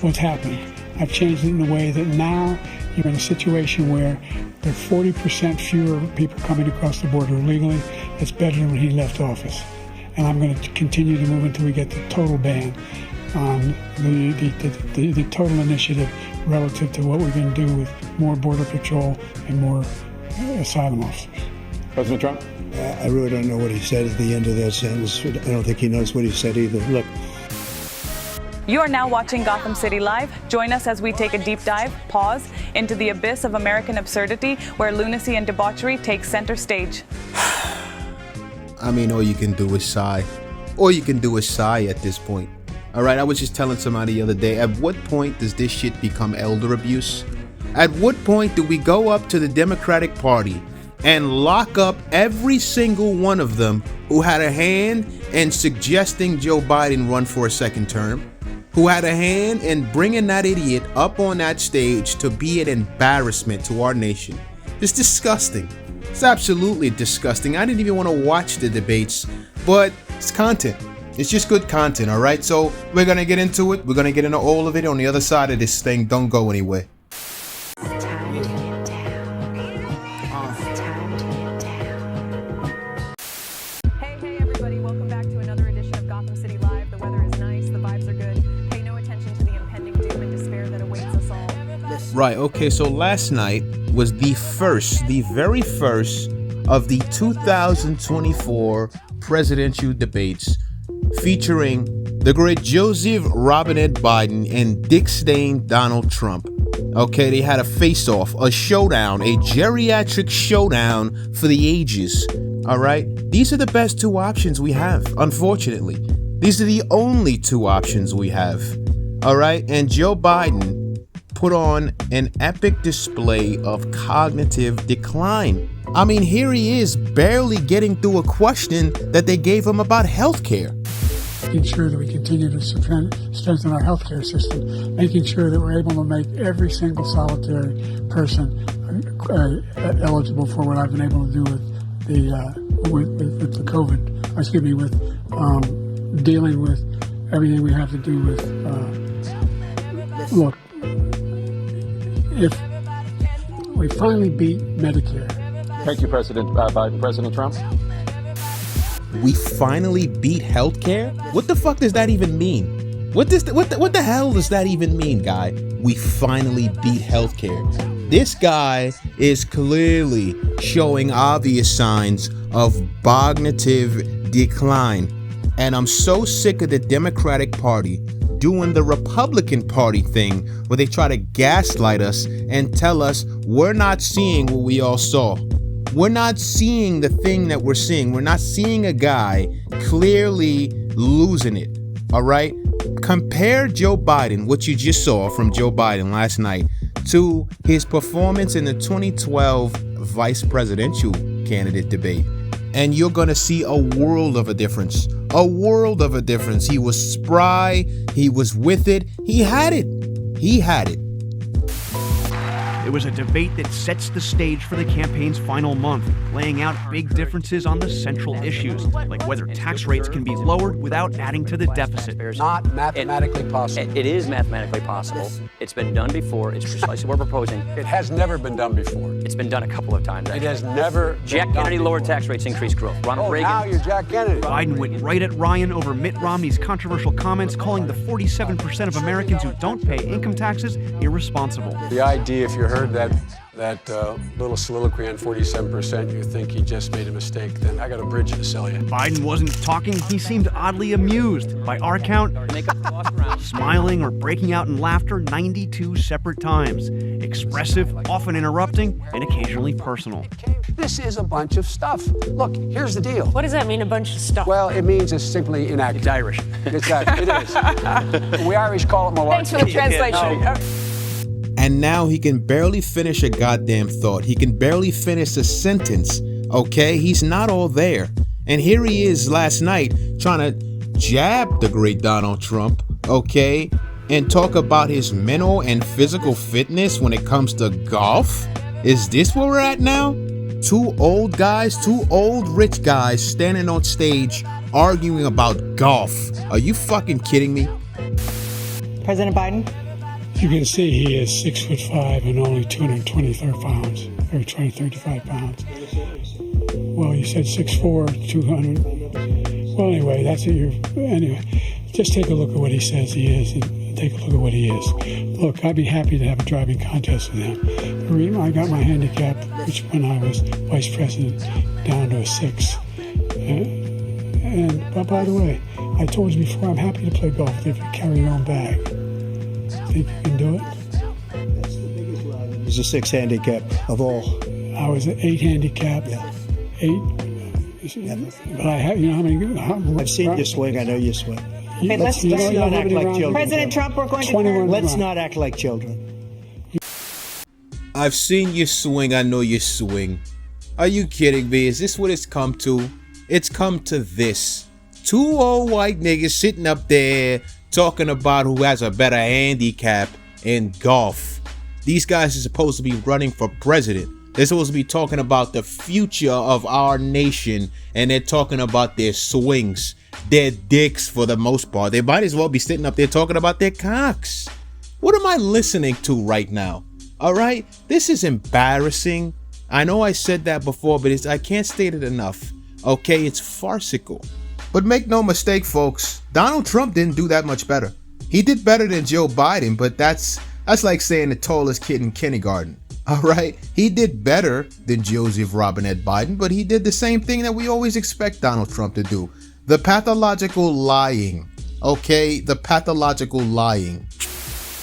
what's happening. I've changed it in a way that now you're in a situation where there are 40% fewer people coming across the border illegally. It's better than when he left office. And I'm going to continue to move until we get the total ban on the total initiative relative to what we're going to do with more border patrol and more asylum officers. President Trump? I really don't know what he said at the end of that sentence. I don't think he knows what he said either. Look. You are now watching Gotham City Live. Join us as we take a deep dive, pause, into the abyss of American absurdity where lunacy and debauchery take center stage. I mean, all you can do is sigh. All you can do is sigh at this point. All right, I was just telling somebody the other day, at what point does this shit become elder abuse? At what point do we go up to the Democratic Party and lock up every single one of them who had a hand in suggesting Joe Biden run for a second term? Who had a hand in bringing that idiot up on that stage to be an embarrassment to our nation? It's disgusting. It's absolutely disgusting. I didn't even want to watch the debates, but it's content. It's just good content, all right? So we're going to get into it. We're going to get into all of it on the other side of this thing. Don't go anywhere. Hey, everybody. Welcome back to another edition of Gotham City Live. The weather is nice. The vibes are good. Pay no attention to the impending doom and despair that awaits us all. Right, okay, so last night was the very first of the 2024 presidential debates featuring the great Joseph Robinette Biden and Dick Stain Donald Trump. Okay, they had a face-off, a showdown, a geriatric showdown for the ages. All right, these are the best two options we have, unfortunately. These are the only two options we have. All right, and Joe Biden put on an epic display of cognitive decline. I mean, here he is barely getting through a question that they gave him about healthcare. Making sure that we continue to strengthen our healthcare system, making sure that we're able to make every single solitary person eligible for what I've been able to do with the COVID, with dealing with everything we have to do with, look, if we finally beat Medicare. Thank you, President Biden. President Trump? We finally beat healthcare? What the fuck does that even mean? What the hell does that even mean, guy? We finally beat healthcare. This guy is clearly showing obvious signs of cognitive decline. And I'm so sick of the Democratic Party doing the Republican Party thing where they try to gaslight us and tell us we're not seeing what we all saw. We're not seeing the thing that we're seeing. We're not seeing a guy clearly losing it. All right? Compare Joe Biden, what you just saw from Joe Biden last night, to his performance in the 2012 vice presidential candidate debate. And you're going to see a world of a difference. A world of a difference. He was spry. He was with it. He had it. He had it. It was a debate that sets the stage for the campaign's final month, laying out big differences on the central issues, like whether tax rates can be lowered without adding to the deficit. Not mathematically possible. It is mathematically possible. It's been done before. It's precisely what we're proposing. It has never been done before. It's been done a couple of times. It has never Jack been done Kennedy lowered before. tax rates, increased growth. Ronald Reagan. Now you're Jack Kennedy. Biden went right at Ryan over Mitt Romney's controversial comments, calling the 47% of Americans who don't pay income taxes irresponsible. The idea, if you heard that little soliloquy on 47%, you think he just made a mistake, then I got a bridge to sell you. Biden wasn't talking. He seemed oddly amused. By our count, smiling or breaking out in laughter 92 separate times. Expressive, often interrupting, and occasionally personal. This is a bunch of stuff. Look, here's the deal. What does that mean, a bunch of stuff? Well, it means it's simply inaccurate. It's Irish. It is. We Irish call it malarkey. Thanks for the translation. And now he can barely finish a goddamn thought. He can barely finish a sentence. Okay? He's not all there. And here he is last night trying to jab the great Donald Trump, okay? And talk about his mental and physical fitness when it comes to golf? Is this where we're at now? Two old guys, two old rich guys standing on stage arguing about golf. Are you fucking kidding me? President Biden? You can see he is 6'5" and only 223 pounds, or 235 pounds. Well, you said 6'4", 200. Well, anyway, that's it. Anyway, just take a look at what he says he is, and take a look at what he is. Look, I'd be happy to have a driving contest with him. The reason I got my handicap, which when I was vice president, down to a 6. But by the way, I told you before, I'm happy to play golf if you carry your own bag. Think you can do it? He's a 6 handicap of all. I was an 8 handicap. Yeah. 8. But I have, you know how many? I've seen you swing. I know you swing. Okay, let's not act like children. President Trump, we're going to 21 Let's not act like children. I've seen you swing. I know you swing. Are you kidding me? Is this what it's come to? It's come to this. 2 old white niggas sitting up there talking about who has a better handicap in golf. These guys are supposed to be running for president. They're supposed to be talking about the future of our nation, and they're talking about their swings, their dicks for the most part. They might as well be sitting up there talking about their cocks. What am I listening to right now? All right, this is embarrassing. I know I said that before, but I can't state it enough. Okay, it's farcical. But make no mistake, folks, Donald Trump didn't do that much better. He did better than Joe Biden, but that's like saying the tallest kid in kindergarten. All right, he did better than Joseph Robinette Biden, but he did the same thing that we always expect Donald Trump to do. The pathological lying. Okay, the pathological lying.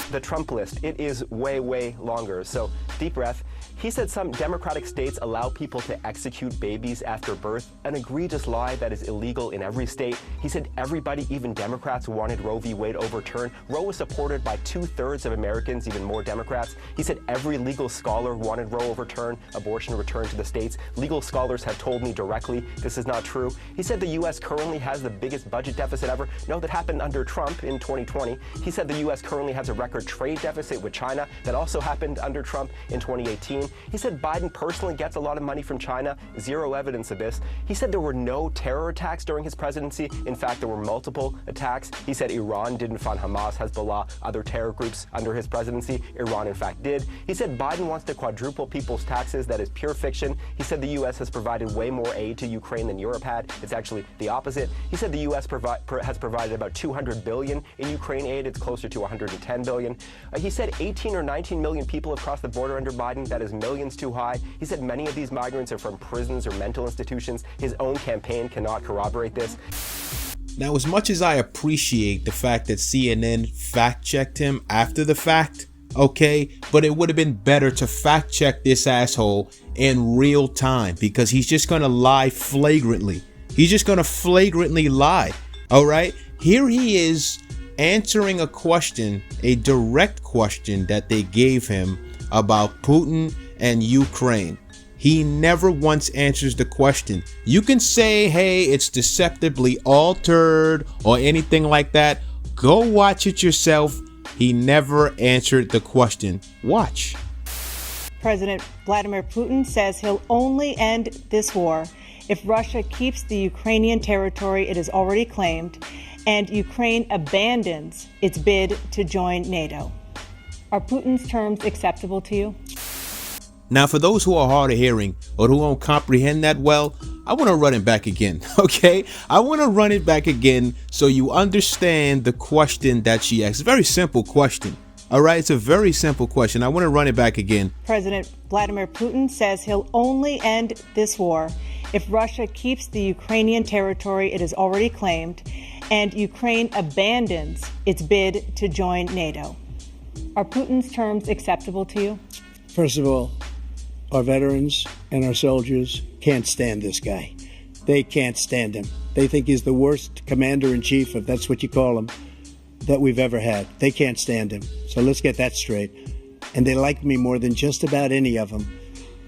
The Trump list, it is way, way longer. So deep breath. He said some Democratic states allow people to execute babies after birth, an egregious lie that is illegal in every state. He said everybody, even Democrats, wanted Roe v. Wade overturned. Roe was supported by 2/3 of Americans, even more Democrats. He said every legal scholar wanted Roe overturned, abortion returned to the states. Legal scholars have told me directly this is not true. He said the U.S. currently has the biggest budget deficit ever. No, that happened under Trump in 2020. He said the U.S. currently has a record trade deficit with China. That also happened under Trump in 2018. He said Biden personally gets a lot of money from China. Zero evidence of this. He said there were no terror attacks during his presidency. In fact, there were multiple attacks. He said Iran didn't fund Hamas, Hezbollah, other terror groups under his presidency. Iran, in fact, did. He said Biden wants to quadruple people's taxes. That is pure fiction. He said the U.S. has provided way more aid to Ukraine than Europe had. It's actually the opposite. He said the U.S. has provided about $200 billion in Ukraine aid. It's closer to $110 billion. He said 18 or 19 million people have crossed the border under Biden. That is millions too high. He said many of these migrants are from prisons or mental institutions. His own campaign cannot corroborate this. Now, as much as I appreciate the fact that CNN fact-checked him after the fact, okay, but it would have been better to fact-check this asshole in real time, because he's just going to lie flagrantly. He's just going to flagrantly lie, all right? Here he is answering a question, a direct question that they gave him about Putin and Ukraine. He never once answers the question. You can say, hey, it's deceptively altered or anything like that. Go watch it yourself. He never answered the question. Watch. President Vladimir Putin says he'll only end this war if Russia keeps the Ukrainian territory it has already claimed and Ukraine abandons its bid to join NATO. Are Putin's terms acceptable to you? Now, for those who are hard of hearing or who don't comprehend that well, I want to run it back again, okay? I want to run it back again so you understand the question that she asked. It's a very simple question, all right? It's a very simple question. I want to run it back again. President Vladimir Putin says he'll only end this war if Russia keeps the Ukrainian territory it has already claimed and Ukraine abandons its bid to join NATO. Are Putin's terms acceptable to you? First of all, our veterans and our soldiers can't stand this guy. They can't stand him. They think he's the worst commander-in-chief, if that's what you call him, that we've ever had. They can't stand him. So let's get that straight. And they like me more than just about any of them.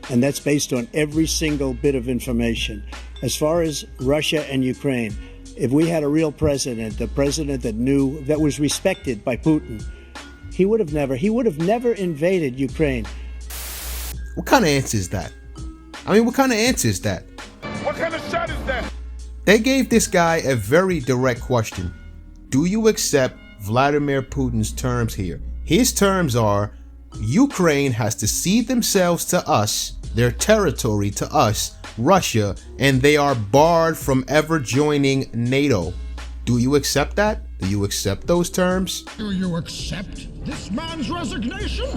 And that's based on every single bit of information. As far as Russia and Ukraine, if we had a real president, a president that knew, that was respected by Putin, he would have never invaded Ukraine. What kind of answer is that? I mean, what kind of answer is that? What kind of shot is that? They gave this guy a very direct question. Do you accept Vladimir Putin's terms here? His terms are, Ukraine has to cede themselves to us, their territory to us, Russia, and they are barred from ever joining NATO. Do you accept that? Do you accept those terms? Do you accept this man's resignation?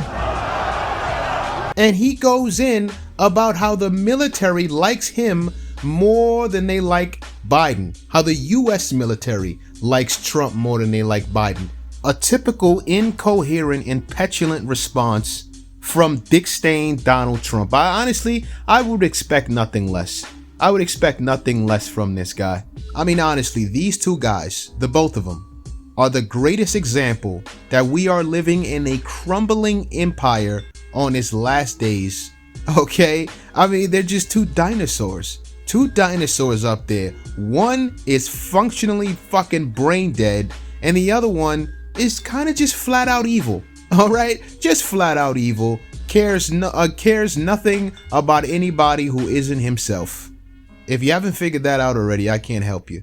And he goes in about how the military likes him more than they like Biden. How the US military likes Trump more than they like Biden. A typical incoherent and petulant response from Dick Stain Donald Trump. I would expect nothing less. I would expect nothing less from this guy. I mean, honestly, these two guys, the both of them, are the greatest example that we are living in a crumbling empire on its last days. Okay? I mean, they're just two dinosaurs. Two dinosaurs up there. One is functionally fucking brain dead, and the other one is kind of just flat out evil. All right? Just flat out evil. Cares nothing about anybody who isn't himself. If you haven't figured that out already, I can't help you.